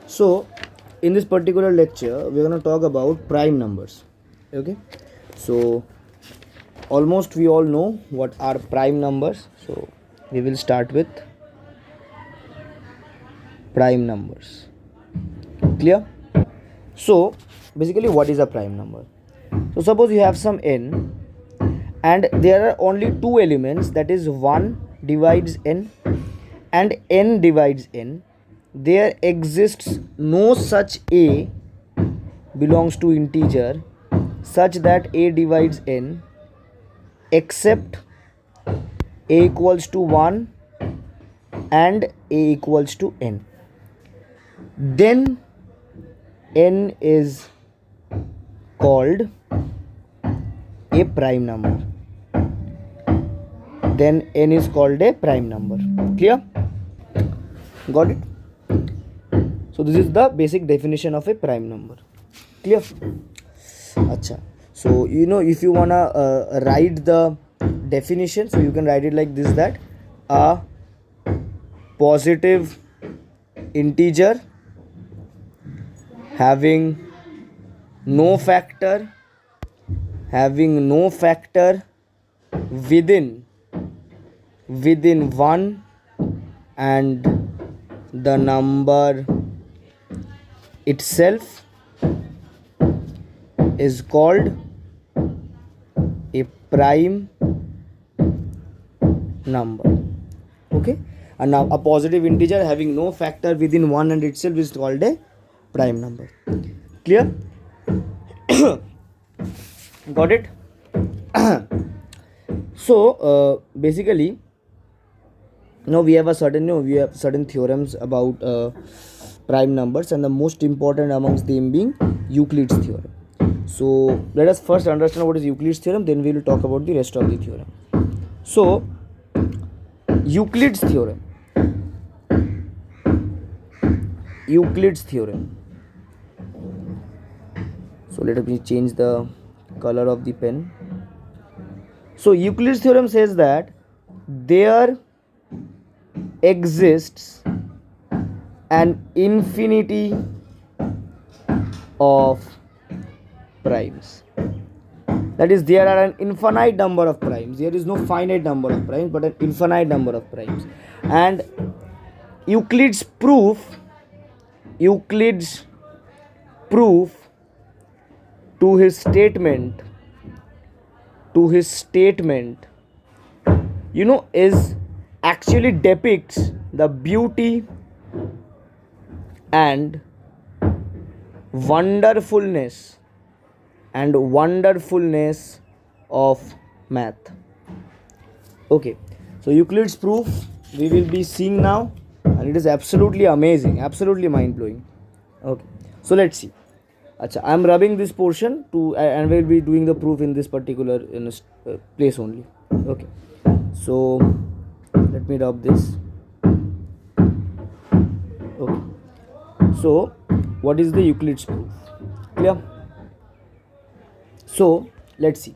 So, in this particular lecture, we're going to talk about prime numbers. Okay, so almost we all know what are prime numbers. So, we will start with prime numbers. Clear? So, basically, what is a prime number? So, suppose you have some n and there are only two elements, that is 1 divides n and n divides n. There exists no such a belongs to integer such that a divides n except a equals to 1 and a equals to n. Then n is called a prime number. Then n is called a prime number. Clear? Got it? So this is the basic definition of a prime number. Clear? Acha. So if you wanna write the definition, so you can write it like this, that a positive integer having no factor within 1 and the number itself is called a prime number. Okay, and now a positive integer having no factor within 1 and itself is called a prime number. Clear? Got it? So basically now we have certain theorems about prime numbers, and the most important amongst them being Euclid's theorem. So let us first understand what is Euclid's theorem, then we will talk about the rest of the theorem. So Euclid's theorem. So let me change the color of the pen. So Euclid's theorem says that there exists an infinity of primes. That is, there are an infinite number of primes. There is no finite number of primes, but an infinite number of primes. And Euclid's proof to his statement is actually depicts the beauty and wonderfulness of math. Okay, so Euclid's proof we will be seeing now, and it is absolutely amazing, absolutely mind-blowing. Okay, so let's see. Acha, I am rubbing this portion to and we will be doing the proof in this particular place only. Okay, so let me rub this. Okay, so what is the Euclid's proof? Clear? So let's see.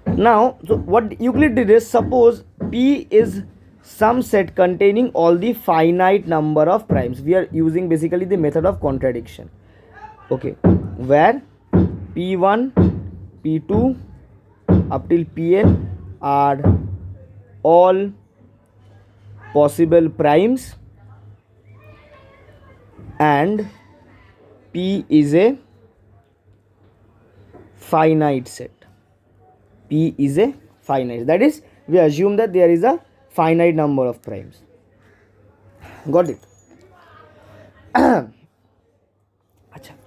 Now, so what Euclid did is, suppose P is some set containing all the finite number of primes. We are using basically the method of contradiction. Okay, where P1, P2 up till Pn are all possible primes and P is a finite set. P is a finite, that is, we assume that there is a finite number of primes. Got it?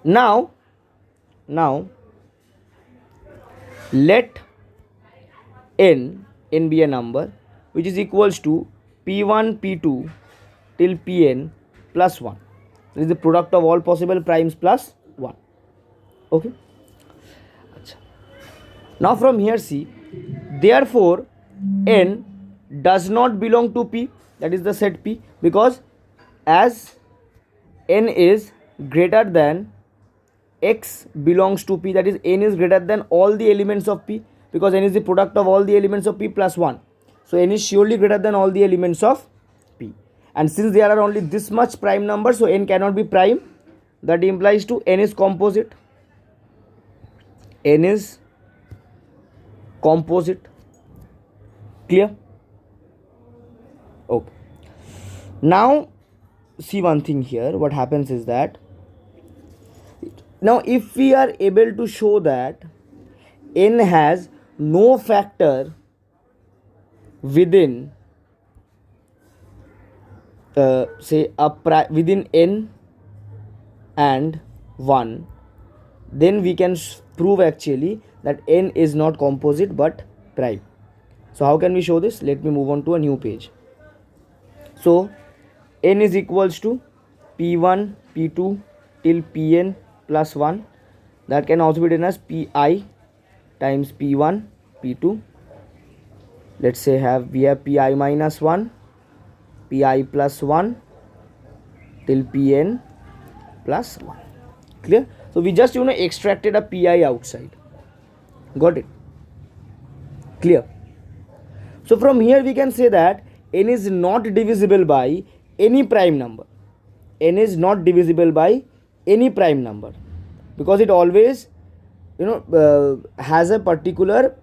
Now let n be a number which is equals to P1, P2 till Pn plus 1. This is the product of all possible primes plus 1. Okay. Now from here see, therefore n does not belong to P, that is the set P, because as n is greater than x belongs to P, that is n is greater than all the elements of P, because n is the product of all the elements of P plus 1. So n is surely greater than all the elements of P. and since there are only this much prime number, so n cannot be prime. That implies to n is composite. N is composite. Clear? Okay. Now see one thing here. What happens is that now if we are able to show that n has no factor within say within n and 1, then we can prove actually that n is not composite but prime. So how can we show this? Let me move on to a new page. So n is equals to p1 p2 till pn plus 1. That can also be written as pi times p1 p2. Let's say we have pi minus 1, pi plus 1 till pn plus 1. Clear? So we just extracted a pi outside. Got it? Clear? So from here we can say that n is not divisible by any prime number. N is not divisible by any prime number because it always has a particular,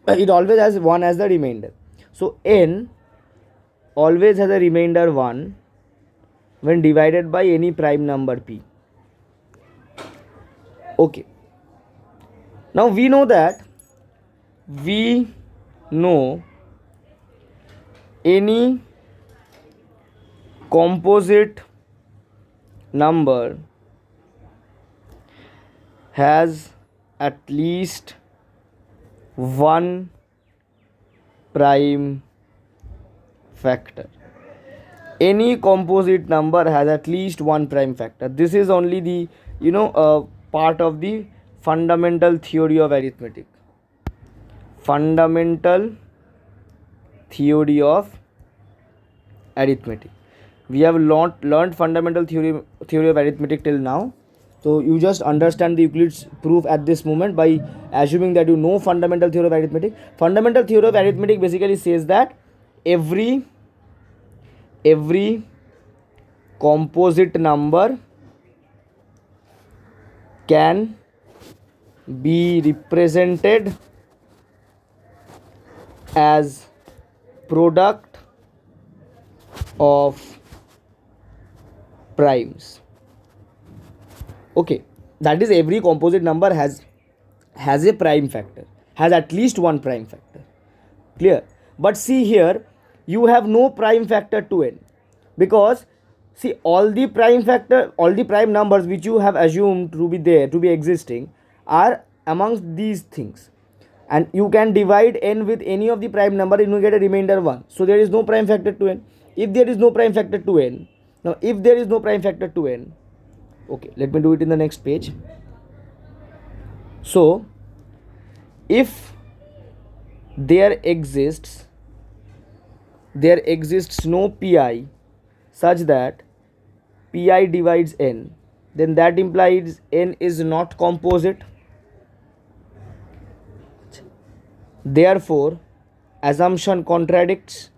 it always has 1 as the remainder. So n always has a remainder 1 when divided by any prime number p. Okay. Now we know any composite number has at least one prime factor. Any composite number has at least one prime factor. This is only the part of the fundamental theory of arithmetic. Fundamental theory of arithmetic. We have learned fundamental theory of arithmetic till now. So you just understand the Euclid's proof at this moment by assuming that you know fundamental theory of arithmetic. Fundamental theory of arithmetic basically says that every composite number can be represented as product of primes. Okay, that is every composite number has a prime factor, has at least one prime factor. Clear? But see here, you have no prime factor to n, because see all the prime numbers which you have assumed to be there, to be existing, are amongst these things, and you can divide n with any of the prime number and you get a remainder 1. So there is no prime factor to n. If there is no prime factor to n, okay, let me do it in the next page. So if there exists no pi such that pi divides n, then that implies n is not composite. Therefore assumption contradicts,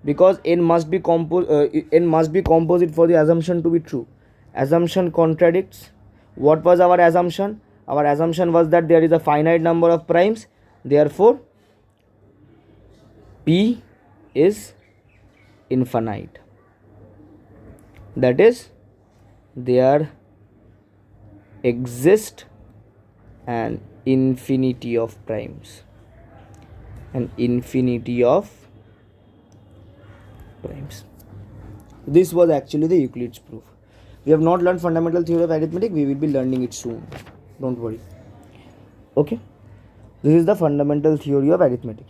because n must be composite for the assumption to be true. Assumption contradicts. What was our assumption? Our assumption was that there is a finite number of primes, therefore p is infinite. That is, there exist an infinity of primes. This was actually the Euclid's proof. We have not learned fundamental theory of arithmetic. We will be learning it soon. Don't worry. Okay. This is the fundamental theory of arithmetic.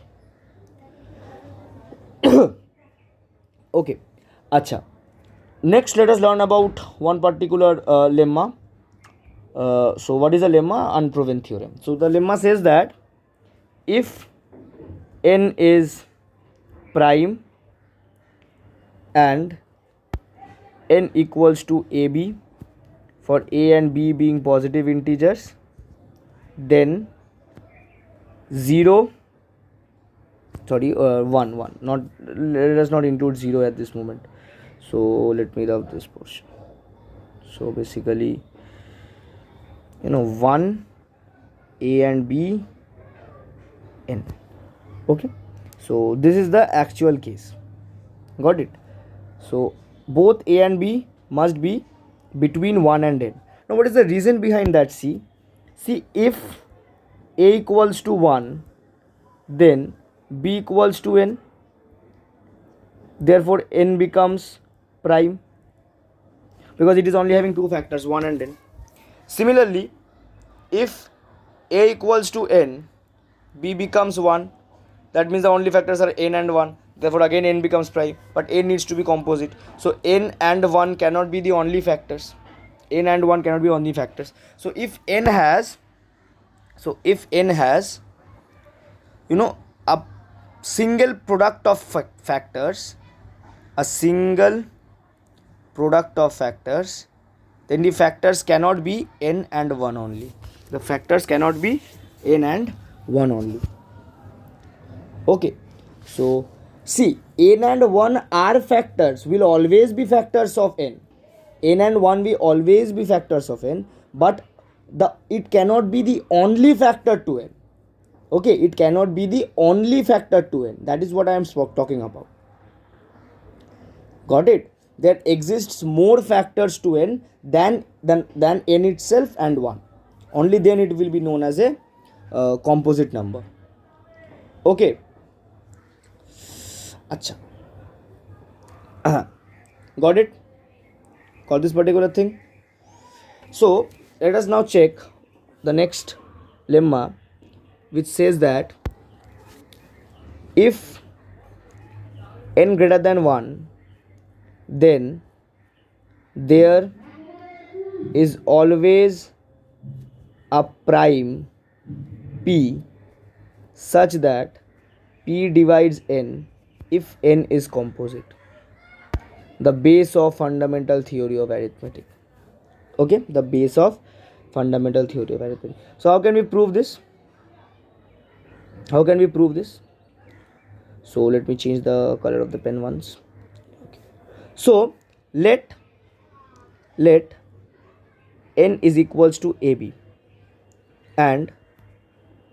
Okay. Acha. Next, let us learn about one particular lemma. So what is a lemma? Unproven theorem. So the lemma says that if n is prime and n equals to ab, for a and b being positive integers, then 1, not, let us not include 0 at this moment. So let me rub this portion. So basically, 1 a and b n. Okay, so this is the actual case. Got it? So both a and b must be between 1 and n. Now what is the reason behind that? See, if a equals to 1, then b equals to n, therefore n becomes prime, because it is only having two factors, 1 and n. Similarly, if a equals to n, b becomes 1, that means the only factors are n and 1, therefore again n becomes prime, but n needs to be composite. So n and 1 cannot be the only factors. N and 1 cannot be only factors. So if n has a single product of factors, then the factors cannot be n and 1 only. The factors cannot be n and 1 only. Okay, so see, n and 1 are factors, will always be factors of n. N and 1 will always be factors of n, but it cannot be the only factor to n. Okay, it cannot be the only factor to n. That is what I am talking about. Got it? There exists more factors to n than n itself and 1. Only then it will be known as a composite number. Okay. Acha. Got it? Got this particular thing? So let us now check the next lemma, which says that if n greater than 1, then there is always a prime p such that p divides n if n is composite. The base of fundamental theory of arithmetic. Okay, the base of fundamental theory of arithmetic. So how can we prove this? So let me change the color of the pen once. Okay. So let n is equals to ab and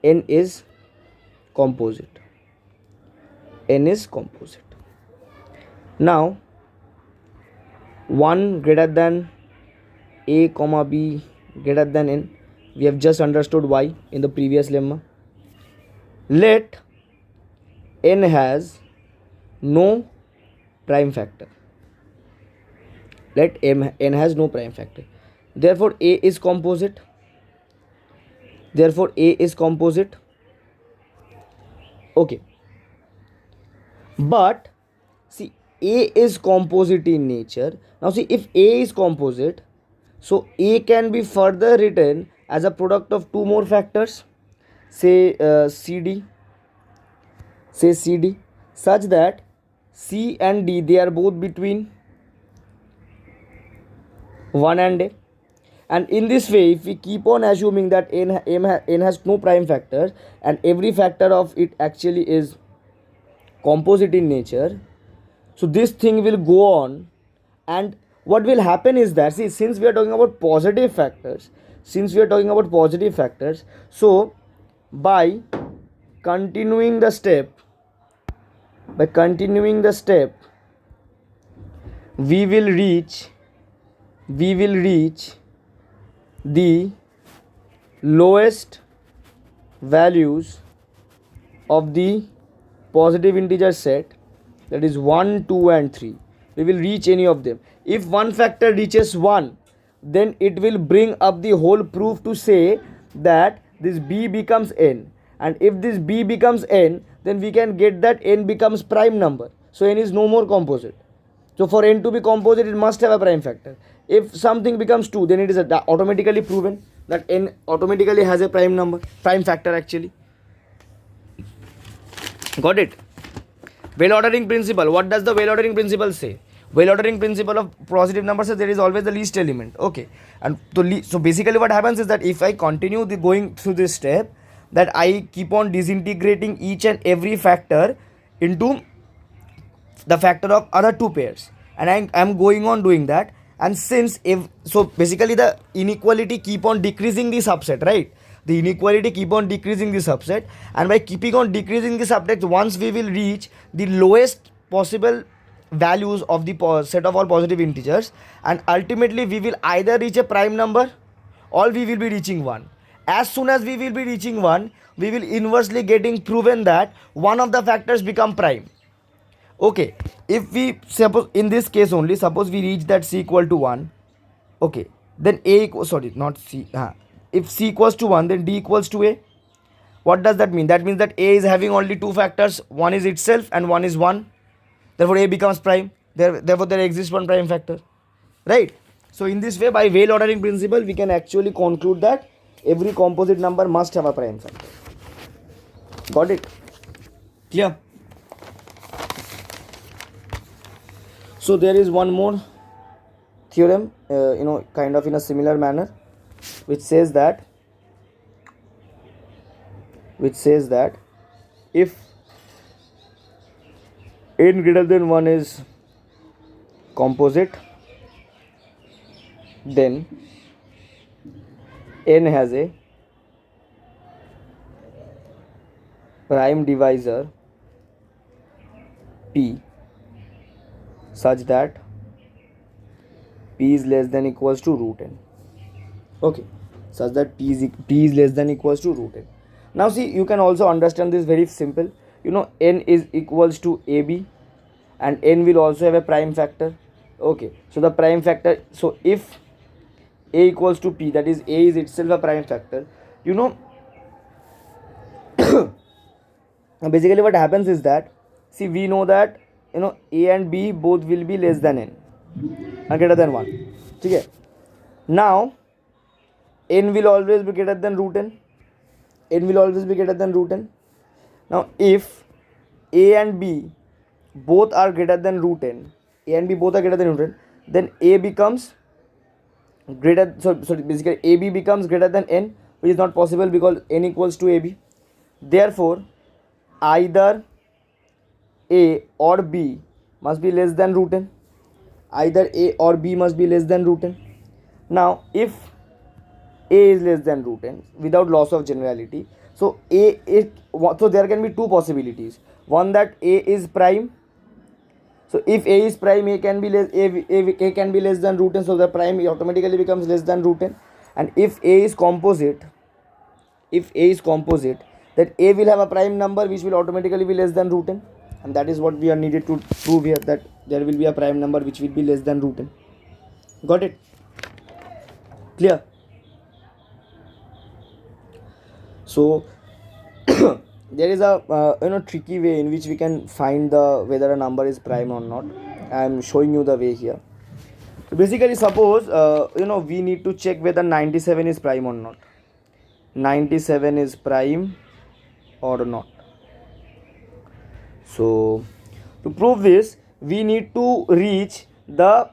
n is composite. Now 1 greater than a comma b greater than n. We have just understood why in the previous lemma. Let n has no prime factor. N has no prime factor. Therefore a is composite. Okay. But see, a is composite in nature. Now see, if a is composite, so a can be further written as a product of two more factors, say cd, such that c and d, they are both between 1 and a. And in this way, if we keep on assuming that n has no prime factors and every factor of it actually is composite in nature, so this thing will go on, and what will happen is that, see, since we are talking about positive factors, so by continuing the step, we will reach the lowest values of the positive integer set, that is 1, 2 and 3. We will reach any of them. If one factor reaches 1, then it will bring up the whole proof to say that this b becomes n, and if this b becomes n, then we can get that n becomes prime number. So n is no more composite. So for n to be composite, it must have a prime factor. If something becomes 2, then it is automatically proven that n automatically has a prime factor actually. Got it? Well ordering principle. What does the well ordering principle say? Well ordering principle of positive numbers says there is always the least element. Okay, and so basically what happens is that if I continue going through this step, that I keep on disintegrating each and every factor into the factor of other two pairs. and I'm going on doing that. And since if so basically the inequality keep on decreasing the subset, right? The inequality keep on decreasing the subset, and by keeping on decreasing the subset, once we will reach the lowest possible values of the set of all positive integers, and ultimately we will either reach a prime number or we will be reaching 1. As soon as we will be reaching 1, we will inversely getting proven that one of the factors become prime. Okay, if we suppose in this case only, suppose we reach that c equal to 1. Okay, then a equals, sorry, not c, if c equals to 1, then d equals to a. What does that mean? That means that a is having only two factors, one is itself and one is 1. Therefore a becomes prime. Therefore there exists one prime factor, right? So in this way, by Weyl ordering principle, we can actually conclude that every composite number must have a prime factor. Got it? Clear? So there is one more theorem, kind of in a similar manner, which says that if n greater than 1 is composite, then n has a prime divisor p such that p is less than equals to root n. Okay, such that p is less than equals to root n. Now see, you can also understand this very simple. N is equals to ab, and n will also have a prime factor. Okay, so the prime factor, so if a equals to p, that is a is itself a prime factor, basically what happens is that, see, we know that a and b both will be less than n and greater than 1. Okay, now n will always be greater than root n. Now if a and b both are greater than root n, then a becomes greater, so basically ab becomes greater than n, which is not possible because n equals to ab. Therefore either a or b must be less than root n. Now if a is less than root n without loss of generality, so so there can be two possibilities. One, that a is prime. So if a is prime, a can be less than root n, so the prime automatically becomes less than root n. And if a is composite, then a will have a prime number which will automatically be less than root n, and that is what we are needed to prove here, that there will be a prime number which will be less than root n. Got it? Clear? So there is a tricky way in which we can find whether a number is prime or not. I am showing you the way here. So basically, suppose we need to check whether 97 is prime or not. 97 is prime or not. So to prove this, we need to reach the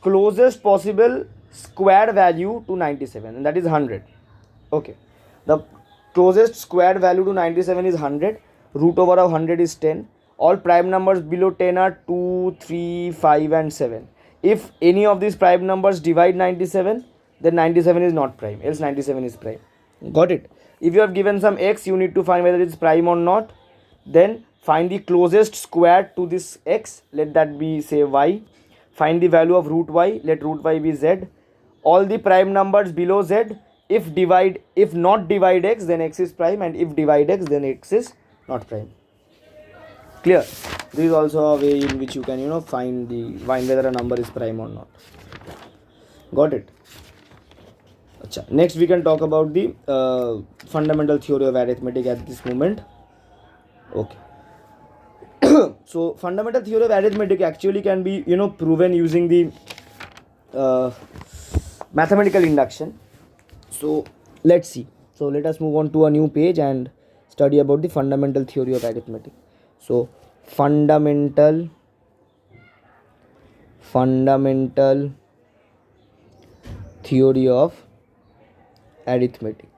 closest possible squared value to 97, and that is 100. Okay, the closest squared value to 97 is 100. Root over of 100 is 10. All prime numbers below 10 are 2, 3, 5 and 7. If any of these prime numbers divide 97, then 97 is not prime, else 97 is prime. Got it? If you have given some x, you need to find whether it's prime or not. Then find the closest square to this x, let that be, say, y. Find the value of root y, let root y be z. All the prime numbers below z, if not divide x, then x is prime, and if divide x, then x is not prime. Clear? This is also a way in which you can find whether a number is prime or not. Got it? Achha. Next we can talk about the fundamental theory of arithmetic at this moment. Okay. So fundamental theory of arithmetic actually can be proven using the mathematical induction. So let's see. So let us move on to a new page and study about the fundamental theory of arithmetic. So fundamental theory of arithmetic.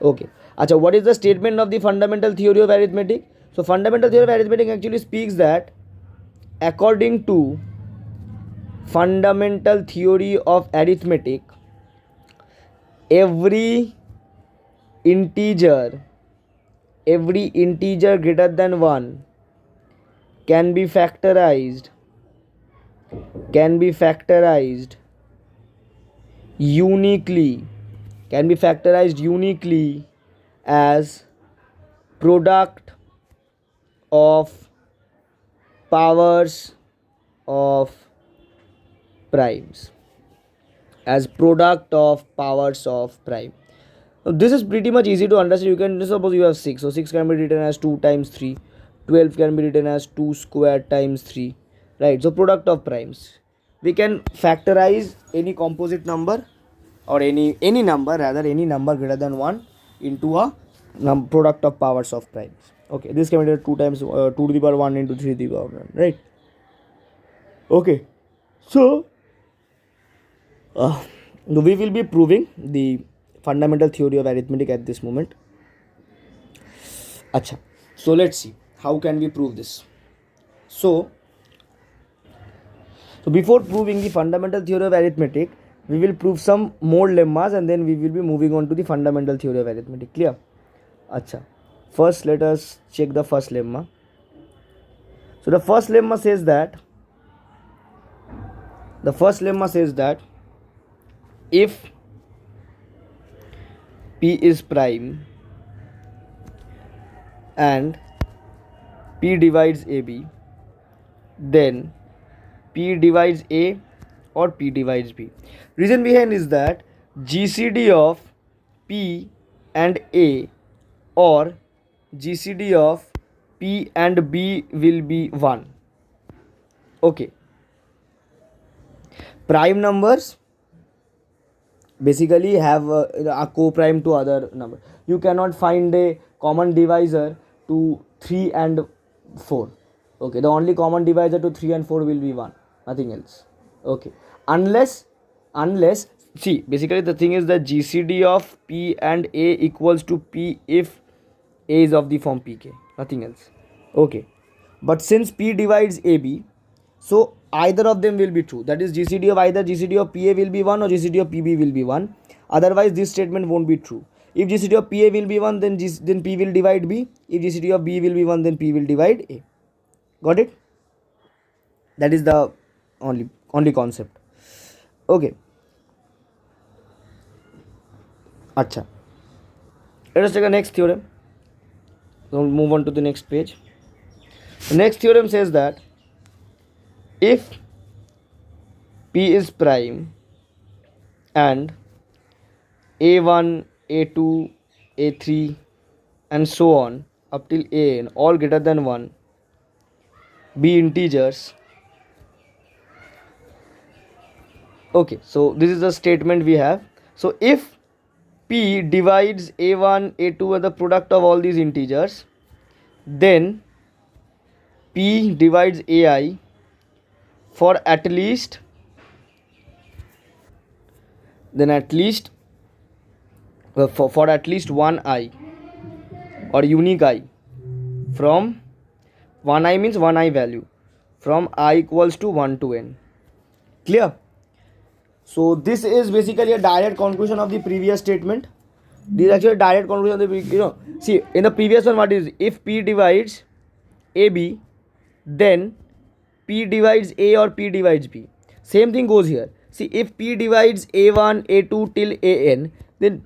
Okay. Acha, what is the statement of the fundamental theory of arithmetic? So fundamental theory of arithmetic actually speaks that according to fundamental theory of arithmetic, every integer greater than 1 can be factorized uniquely as product of powers of primes. Now, this is pretty much easy to understand. You can suppose you have 6, so 6 can be written as 2 times 3, 12 can be written as 2 squared times 3, right? So product of primes, we can factorize any composite number, or any number greater than 1 into a product of powers of primes. Okay, this can be written 2 times 2 to the power 1 into 3 to the power 1, right? Okay, so we will be proving the fundamental theory of arithmetic at this moment. Acha, so let's see how can we prove this. So before proving the fundamental theory of arithmetic, we will prove some more lemmas, and then we will be moving on to the fundamental theory of arithmetic. Clear? Acha, first let us check the first lemma. So the first lemma says that if P is prime and P divides AB, then P divides A or P divides B. Reason behind is that GCD of P and A or GCD of P and B will be 1. Okay. Prime numbers basically have a co-prime to other number. You cannot find a common divisor to 3 and 4. Okay, the only common divisor to 3 and 4 will be 1, nothing else. Okay, unless see, basically the thing is that GCD of P and A equals to P if A is of the form PK, nothing else. Okay, but since P divides AB, so either of them will be true. That is, GCD of either GCD of PA will be 1 or GCD of PB will be 1. Otherwise, this statement won't be true. If GCD of PA will be 1, then P will divide B. If GCD of B will be 1, then P will divide A. Got it? That is the only concept. Okay. Acha. Let us take the next theorem. So we'll move on to the next page. The next theorem says that if P is prime and A1, A2, A3 and so on up till An all greater than 1 be integers. Okay, so this is the statement we have. So if P divides A1, A2 and the product of all these integers, then P divides AI for at least for at least one I or unique I from 1 I means 1 I value from I equals to 1 to n. Clear? So this is basically a direct conclusion of the previous statement. This is actually a direct conclusion of the, see, in the previous one, what is, if P divides AB, then P divides A or P divides B. Same thing goes here. See, if P divides A1, A2 till AN, then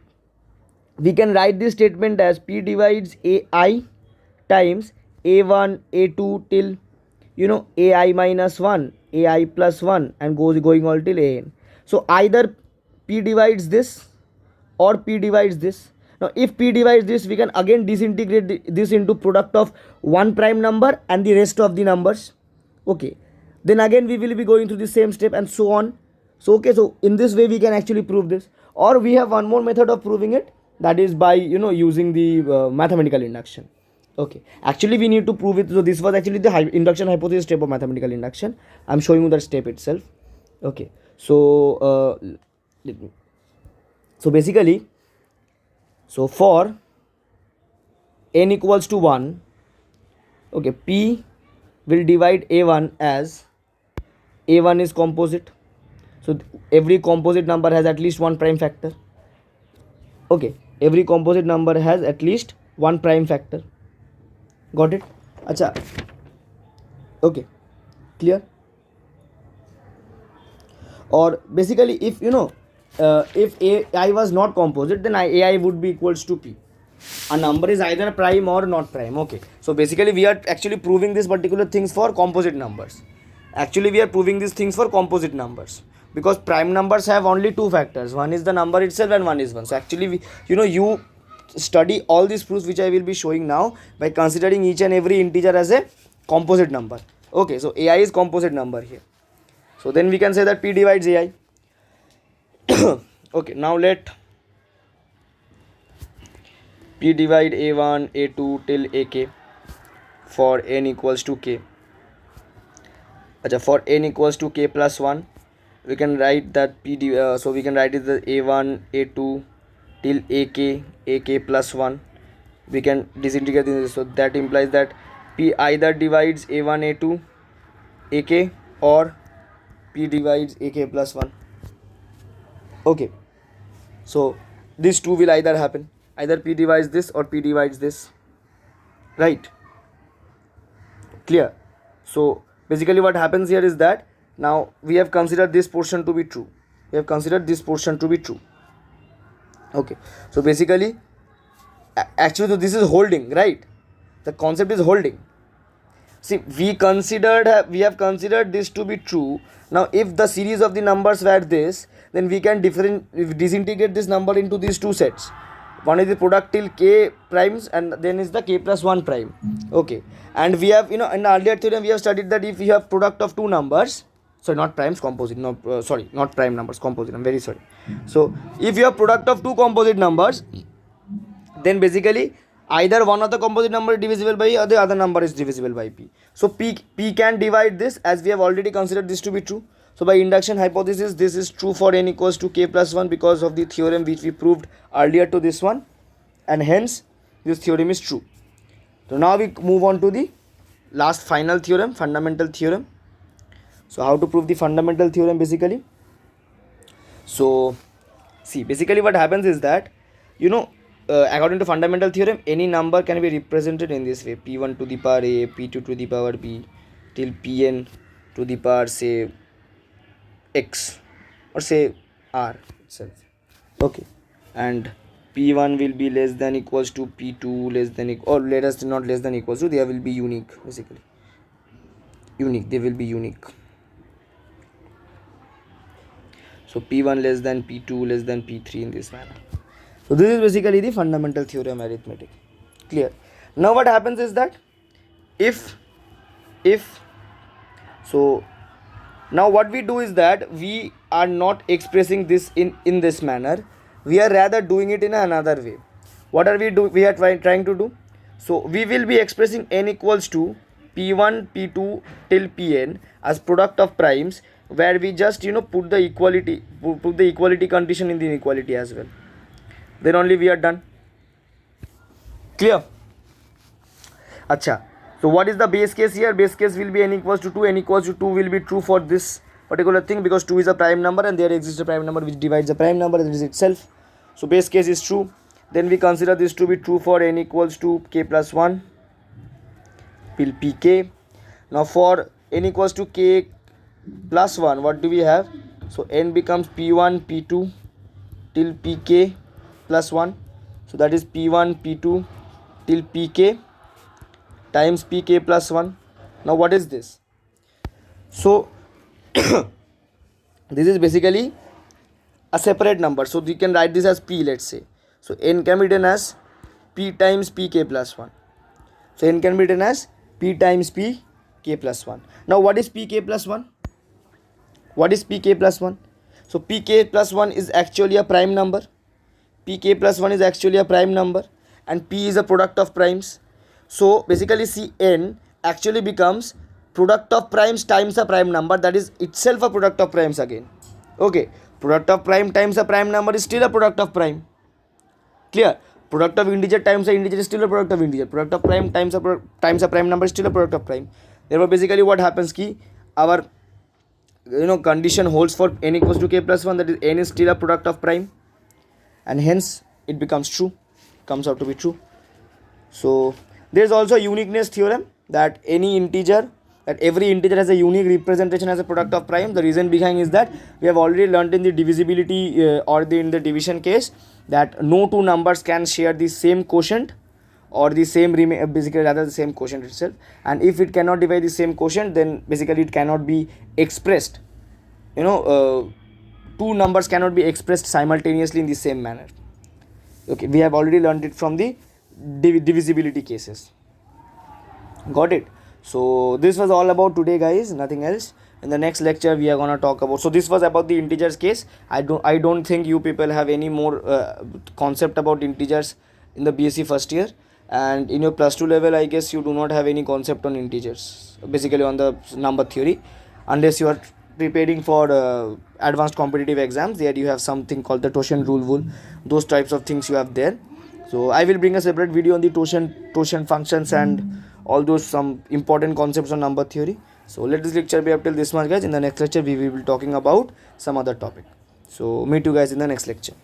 we can write this statement as P divides AI times A1, A2 till, AI minus 1, AI plus 1 and going all till AN. So either P divides this or P divides this. Now if P divides this, we can again disintegrate this into product of one prime number and the rest of the numbers. Okay, then again we will be going through the same step and so on. So okay, so in this way we can actually prove this, or we have one more method of proving it, that is by using the mathematical induction. Okay, actually we need to prove it. So this was actually the induction hypothesis step of mathematical induction. I'm showing you that step itself. Okay, so so basically, so for n equals to 1, Okay, P will divide A1 as A1 is composite. So every composite number has at least one prime factor. Okay, every composite number has at least one prime factor. Got it? Acha. Okay, clear? Or basically, if you know, if AI was not composite, then AI would be equals to P. A number is either prime or not prime. Okay, so basically we are actually proving this particular things for composite numbers. Actually we are proving these things for composite numbers, because prime numbers have only two factors. One is the number itself and one is 1. So actually we, you study all these proofs which I will be showing now by considering each and every integer as a composite number. Okay, so AI is composite number here. So then we can say that P divides AI. Okay, now let P divide A1, A2 till AK for n equals to K. For n equals to K plus 1, we can write that so we can write it as A1, A2 till AK plus 1. We can disintegrate this, so that implies that P either divides A1, A2, AK, or P divides AK plus 1. Okay, so these two will either happen, either P divides this or P divides this, right? Clear? So basically what happens here is that now we have considered this portion to be true. Okay, so basically actually this is holding, right? The concept is holding. See, we have considered this to be true. Now if the series of the numbers were this, then we can disintegrate this number into these two sets. One is the product till k primes, and then is the k plus 1 prime. Okay, and we have, in the earlier theorem we have studied that if you have product of two numbers, sorry, not primes, composite, no, sorry, not prime numbers, composite, I'm very sorry. So if you have product of two composite numbers, then basically either one of the composite number is divisible by or the other number is divisible by P. So P can divide this, as we have already considered this to be true. So by induction hypothesis, this is true for n equals to k plus 1 because of the theorem which we proved earlier to this one, and hence this theorem is true. So now we move on to the last final theorem, fundamental theorem. So how to prove the fundamental theorem basically? So see, basically what happens is that, according to fundamental theorem, any number can be represented in this way: p1 to the power a, p2 to the power b, till pn to the power, say, x, or say r itself. Okay, and p1 will be less than equals to p2 less than, or let us not less than equals to, they will be unique, basically they will be unique. So p1 less than p2 less than p3 in this manner. So this is basically the fundamental theorem arithmetic. Clear? Now what happens is that if so now what we do is that we are not expressing this in this manner, we are rather doing it in another way. What are we are trying to do? So we will be expressing n equals to p1 p2 till pn as product of primes, where we just put the equality condition in the inequality as well. Then only we are done. Clear? Acha. So what is the base case here? Base case will be n equals to 2. N equals to 2 will be true for this particular thing, because 2 is a prime number and there exists a prime number which divides a prime number, that is itself. So base case is true. Then we consider this to be true for n equals to k plus 1 till pk. Now for n equals to k plus 1, what do we have? So n becomes p1 p2 till pk plus 1. So that is p1 p2 till pk times pk plus 1. Now what is this? So this is basically a separate number, so we can write this as p, let's say. So n can be written as p times pk plus 1. So n can be written as p times pk plus 1. Now what is pk plus 1? What is pk plus 1? So pk plus 1 is actually a prime number. Pk plus 1 is actually a prime number, and p is a product of primes. So basically Cn actually becomes product of primes times a prime number, that is itself a product of primes again. Okay, product of prime times a prime number is still a product of prime. Clear? Product of integer times a integer is still a product of integer. Product of prime times a prime number is still a product of prime. Therefore basically what happens ki our condition holds for n equals to k plus 1, that is n is still a product of prime, and hence it becomes true, comes out to be true. So there is also a uniqueness theorem that every integer has a unique representation as a product of prime. The reason behind is that we have already learnt in the divisibility in the division case that no two numbers can share the same quotient or the same basically rather the same quotient itself, and if it cannot divide the same quotient, then basically it cannot be expressed, two numbers cannot be expressed simultaneously in the same manner. Okay, we have already learned it from the divisibility cases. Got it? So this was all about today, guys, nothing else. In the next lecture we are going to talk about, so this was about the integers case. I don't think you people have any more concept about integers in the BSc first year, and in your plus 2 level I guess you do not have any concept on integers, basically on the number theory, unless you are preparing for advanced competitive exams. There you have something called the Toshan rule, those types of things you have there. So I will bring a separate video on the Toshan functions and all those some important concepts on number theory. So let this lecture be up till this much, guys. In the next lecture we will be talking about some other topic. So meet you guys in the next lecture.